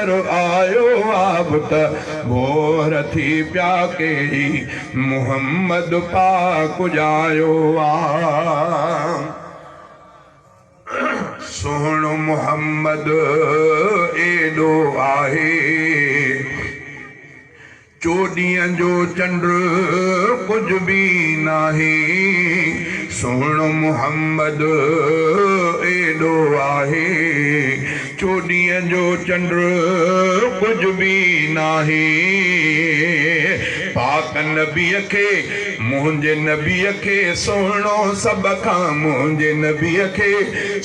बर आयो अब त भोर थी प्या के मुहम्मद पाक जायो सोहणो मुहम्मद एडो आहे चोॾींहं जो चंड कुछ भी नाही सोहणो मुहम्मद एडो आहे चोॾींहं जो चंड कुछ भी नाही पाक नबीअ खे मुंहिंजे नबीअ खे सोहणो सभ खां मुंहिंजे नबीअ खे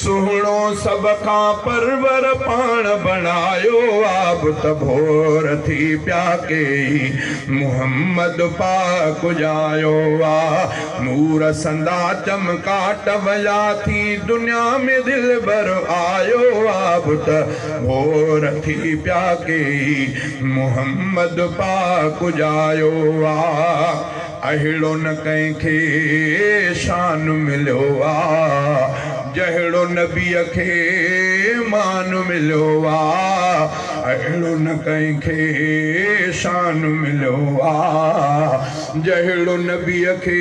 सोहणो सभ खां परवर पाण बणायो अब त भोर थी प्या के मुहम्मद पाक जायो नूर संदा चमकाट वया थी दुनिया में दिल भर आयो अब त भोर थी प्या के मुहम्मद पाक जायो अहिड़ो न कंहिंखे शान मिलियो जहिड़ो नबीअ खे मान मिलियो अहिड़ो न कंहिंखे शान मिलियो जहिड़ो नबीअ खे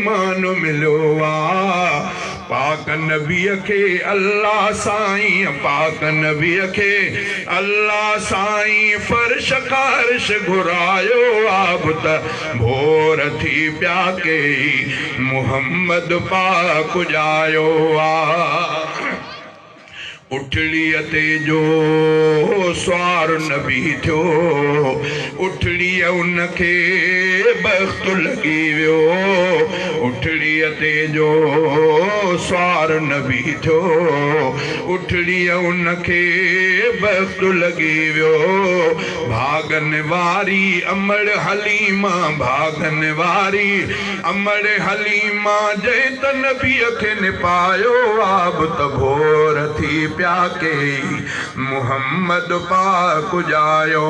मान मिलियो पाक नबीअ खे अल्लाह साईं पाक नबीअ खे अल्लाह साईं फर्श कारश घुरायो अब त भोर थी प्या के मुहम्मद पाक जायो उठड़ीअ ते जो स्वार नबी थियो उठड़ीअ उनखे बख़्त लॻी वियो उठड़ीअ ते जो स्वार नबी थियो उठड़ीअ उनखे बख़्त लॻी वियो भागन वारी अमड़ हलीमा भागन वारी अमड़ हलीमा जंहिं त नबीअ खे निपायो अब त भोर थी प्या के मुहम्मद पाक जायो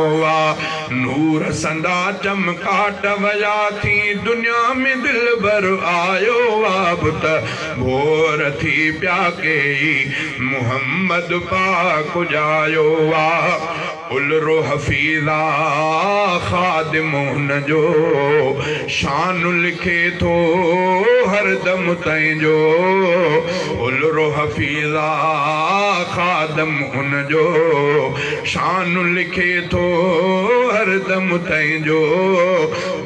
नूर संदा चमकाट वया थी दुनिया में दिल भर आयो अब त भोर थी प्या के मुहम्मद पाक जायो उलरो हफीज़ा खादिमुन जो शान लिखे थो हरदम तंहिंजो उलरो हफीज़ा खादम उनजो शान लिखे थो हरदम तंहिंजो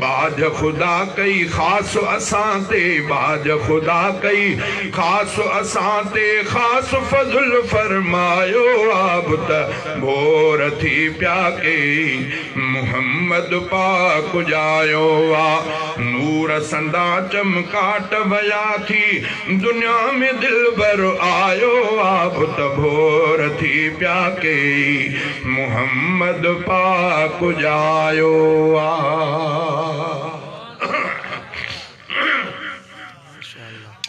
बाज खुदा कई ख़ास असां ते बाज खुदा कई ख़ास असां ते ख़ास फज़ल फरमायो अब त भोर थी प्या के मुहम्मद पाक जायो नूर संदा चमकाट वया थी दुनिया में दिल भर आयो अब त भोर थी प्या के मुहम्मद पाक जायो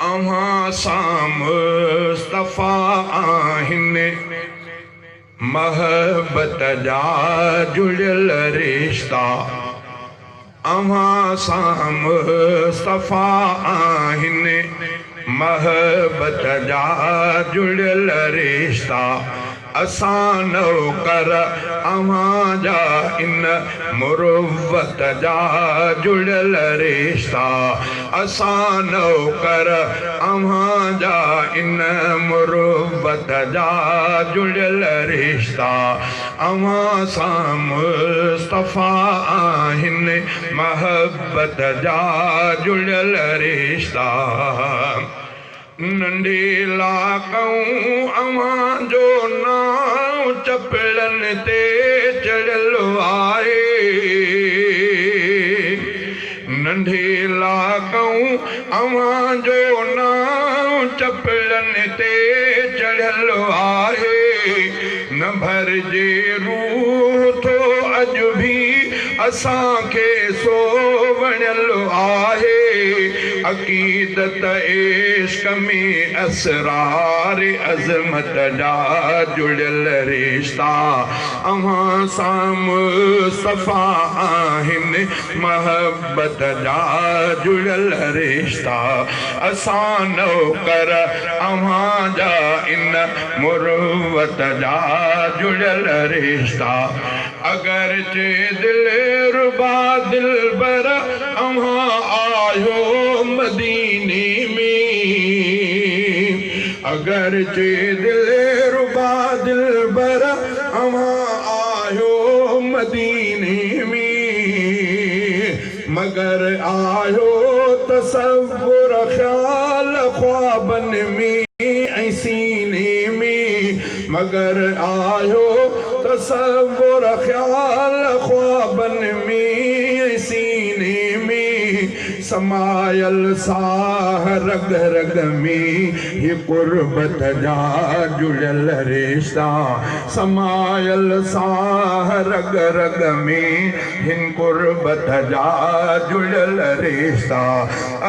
अव्हां सां मुस्तफ़ा आहिनि महबत जा जुड़ियल रिश्ता अव्हां सां मुस्तफ़ा आहिनि महबत जा जुड़ियल रिश्ता असां नौकर अव्हां जा इन मुरुवत जा जुड़ियल रिश्ता असां नौकर अव्हां जा इन मुरुवत जा जुड़ियल रिश्ता अव्हां सां मुस्तफ़ा आहिनि महबत जा जुड़ियल रिश्ता नंढे लाकऊं अव्हां जो नाम चपड़नि ते चढ़ियल आहे नंढे लाकऊं अव्हां जो नाम चपड़नि ते चढ़ियल आहे न भरिजे रूह थो अॼु भी असांखे सो वणियल आहे अक़ीदत इश्क में असरार अज़मत जा जुड़ियल रिश्ता अव्हां सां मुस्तफ़ा आहिनि मोहब्बत जा जुड़ियल रिश्ता असां नौकर अव्हां जा इन मुरुवत जा जुड़ियल रिश्ता अगरचे दिलरुबा दिलबर अव्हां आयो मदीने में अगरचे दिलरुबा दिलबर अव्हां आयो मदीने में मगर आयो तसव्वुर ख्याल ख्वाबन में ऐं सीने में मगर आयो तसव्वुर ख्याल ख्वाबन में सीने में समायल साह रग रग में ये कुर्बत जा जुड़ियल रिश्ता समायल साह रग रग में हिन कुर्बत जा जुड़ियल रिश्ता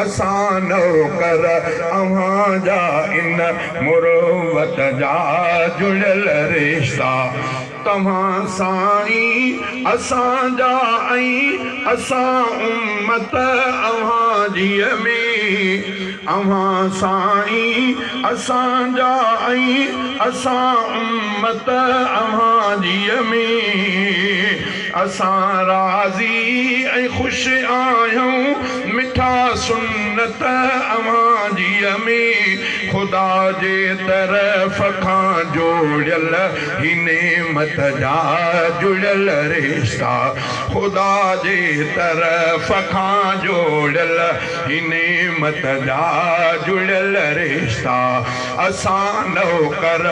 असां नौकर अव्हां जा इन मुरुवत जा जुड़ियल रिश्ता तव्हां साईं असांजा ऐं असां उम्मत अव्हां जीअ में अव्हां साईं असांजा ऐं असां उम्मत अव्हां जीअ में असां राज़ी ऐं ख़ुशि आहियूं मिठा सुन्नत अव्हां जीअ में ख़ुदा जे तरफ़ खां जोड़ियल ही नेमत जा जुड़ियल रिश्ता ख़ुदा जे तरफ़ खां जोड़ियल ही नेमत जा जुड़ियल रिश्ता असां नौकर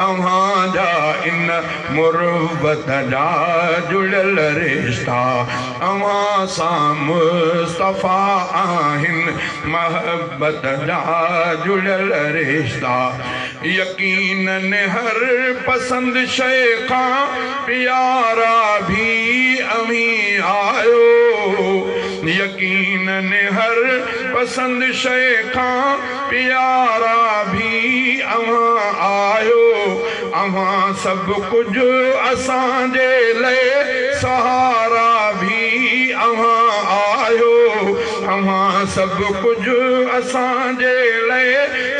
अव्हां जा इन मुरुवत जा जुड़ियल रिश्ता अव्हां सां मुस्तफ़ा आहिनि मोहब्बत जा जुड़ियल रिश्ता यकीनन हर पसंद शइ खां प्यारा भी अमीं आयो यकीनन हर पसंद शइ खां प्यारा भी अव्हां आयो अव्हां सभु कुझु असांजे लाइ सहारा भी अव्हां आयो अव्हां सभु कुझु असांजे लाइ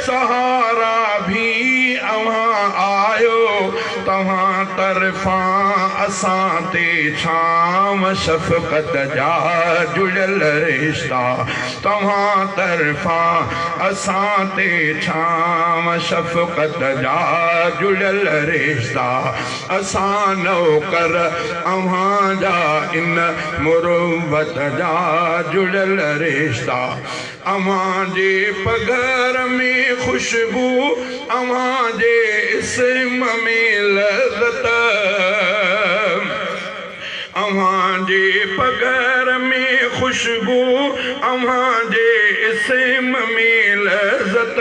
सहारा भी अव्हां आयो तव्हां तरफ़ां असां ते छांव शफ़क़त जा जुड़ियल रिश्ता तव्हां तरफ़ां असां ते छांव शफ़क़त जा जुड़ियल रिश्ता असां नौकर अव्हां जा इन मुरुवत जा जुड़ियल रिश्ता अव्हां जे पघर में ख़ुशबू अव्हां जे इस्म में लज़्ज़त अव्हां जे पघर में ख़ुशबू अव्हां जे इस्म में लज़्ज़त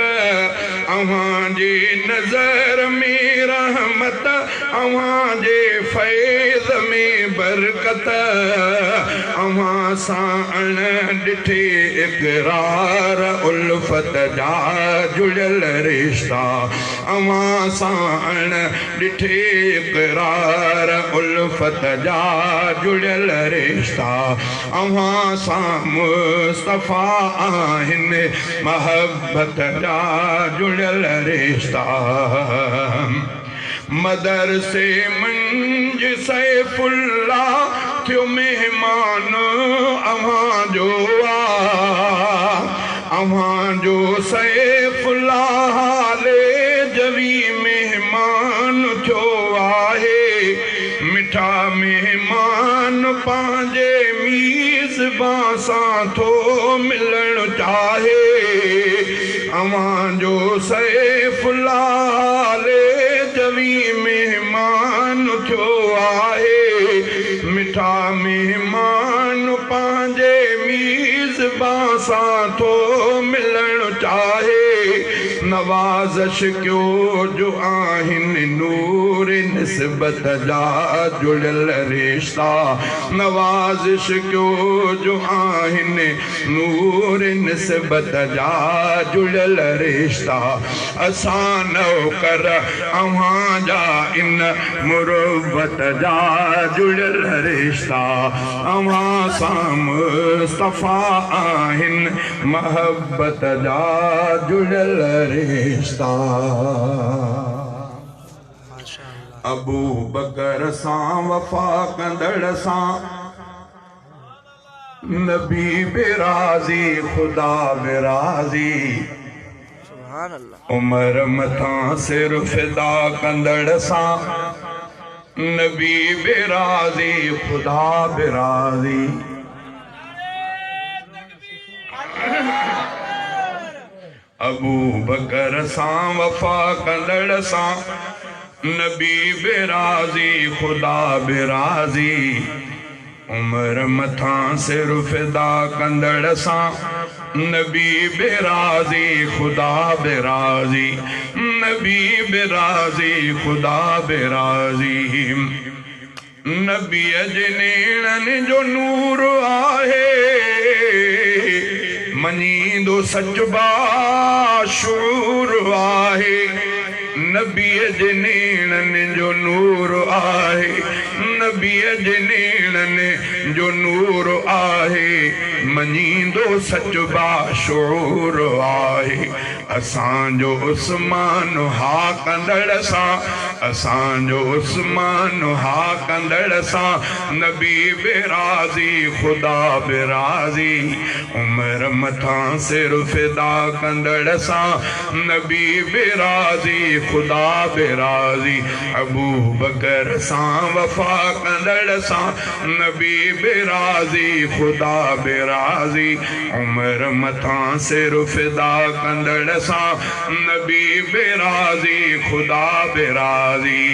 अव्हां जे नज़र में रहमत अव्हां जे फैज़ में बरकत अव्हां सां अण ॾिठे इक़रार उल्फत जा जुड़ियल रिश्ता अव्हां सां अण ॾिठे इक़रार उल्फत जा जुड़ियल रिश्ता अव्हां सां मुस्तफ़ा आहिनि मोहब्बत जा जुड़ियल रिश्ता मदरसे मंझ सैफुल्ला थियो मेहमान अव्हां जो अव्हां जो सैफुल्ला हाले जवी मेहमान थियो आहे मिठा मेहमान पंहिंजे मीज़बान सां थो मिलण चाहे अव्हां जो सैफुल्ला हाले जवी मेहमान थियो आहे मिठा मेहमान पंहिंजे मीज़बान सां थो मिलण चाहे नवाज़श क्यो जो आहिनि नूर निस्बत जा जुड़ियल रिश्ता नवाज़िश क्यो जो आहिनि नूर निस्बत जा जुड़ियल रिश्ता असां नौकर अव्हां जा इन मुरबत जा जुड़ियल रिश्ता अव्हां सां मुस्तफ़ा आहिनि महबत जा जुड़ियल रिश्ता अबू बकर सां वफ़ा कंदड़ सां नबी बेराज़ी खुदा बेराज़ी उमर मथां सिर फिदा कंदड़ सां नबी बेराज़ी खुदा बेराज़ी अबू बकर सां वफ़ा कंदड़ सां नबी बेराज़ी खुदा बेराज़ी उमर मथां सिर फिदा कंदड़ सां नबी बेराज़ी खुदा बेराज़ी नबी बेराज़ी खुदा बेराज़ी नबी जे नेणनि जो नूर आहे मञींदो सच बाशूर आहे नबी जे नेणनि जो नूर आहे नबी जे नेणनि जो नूर आहे मञींदो सच बाशूर आहे असांजो उस्मान हा कंदड़ सां असांजो उस्मान हा कंदड़ सां नबी बेराज़ी खुदा बेराज़ी उमर मथां सिर फिदा कंदड़ सां नबी बेराज़ी खुदा बेराज़ी अबू बकर सां वफ़ा कंदड़ सां नबी बेराज़ी खुदा बेराज़ी उमर मथां सिर फिदा कंदड़ सां नबी बेराज़ी खुदा बेराज़ी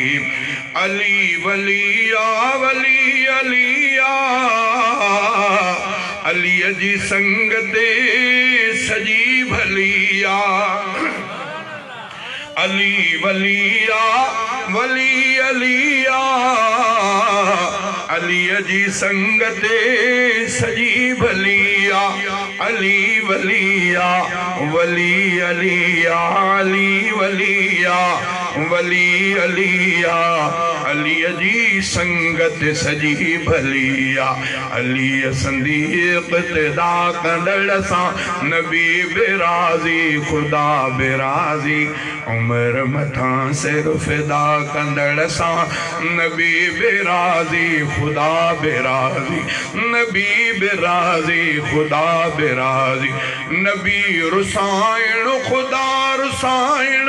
अली वलिया वली अलिया अलीअ जी संग ते सजी भलिया अली वलिया वली अलिया अलीअ जी संग ते सजी भलिया अली वलिया वली अलिया अली वलिया वली अलिया अलीअ जी संगत सजी भलिया अलीअ संदीक़ इक़्तिदा कंदड़ सां नबी बेराज़ी खुदा बेराज़ी उमर मथां सिर फिदा कंदड़ सां नबी बेराज़ी खुदा बेराज़ी नबी बेराज़ी खुदा बेराज़ी नबी रुसाइण खुदा रुसाइण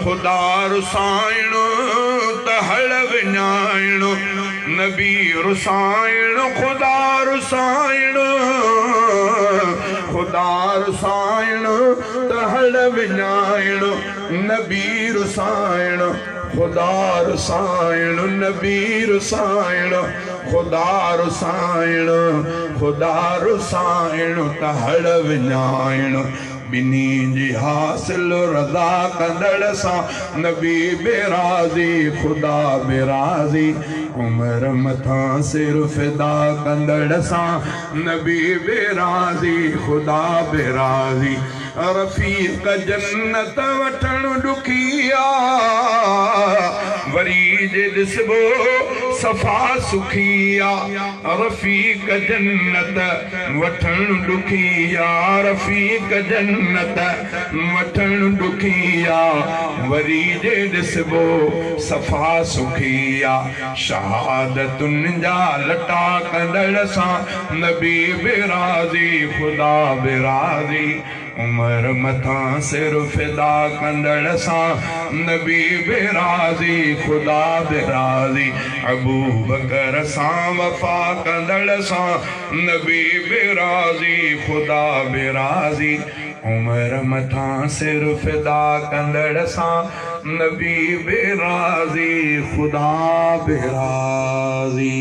खुदा रुसाइण त हड़ विञाइण नबी रुसाइण खुदा रुसाइण खुदा रुसाइण त हड़ विञाइण नबी रुसाइण खुदा रुसाइण नबी रुसाइण खुदा रुसाइण खुदा रुसाइण त हड़ विञाइण बिनी जी हासिल रज़ा कंदड़ सां नबी बेराज़ी खुदा बेराज़ी उमर मथां सिर फिदा कंदड़ सां नबी बेराज़ी खुदा बेराज़ी रफ़ीक़ जन्नत वठण ॾुखिया वरी जे ॾिसबो सफ़ा सुखिया रफ़ीक़ जन्नत वठण ॾुखिया रफ़ीक़ जन्नत वठण ॾुखिया वरी जे ॾिसबो सफ़ा सुखिया शहादतुनि जा लटा कंदड़ सां नबी बेराज़ी खुदा बेराज़ी उमर मथां सिर फिदा कंदड़ सां नबी बेराज़ी खुदा बेराज़ी अबू बकर सां वफ़ा कंदड़ सां नबी बेराज़ी खुदा बेराज़ी उमर मथां सिर फिदा कंदड़ सां नबी बेराज़ी खुदा बेराज़ी।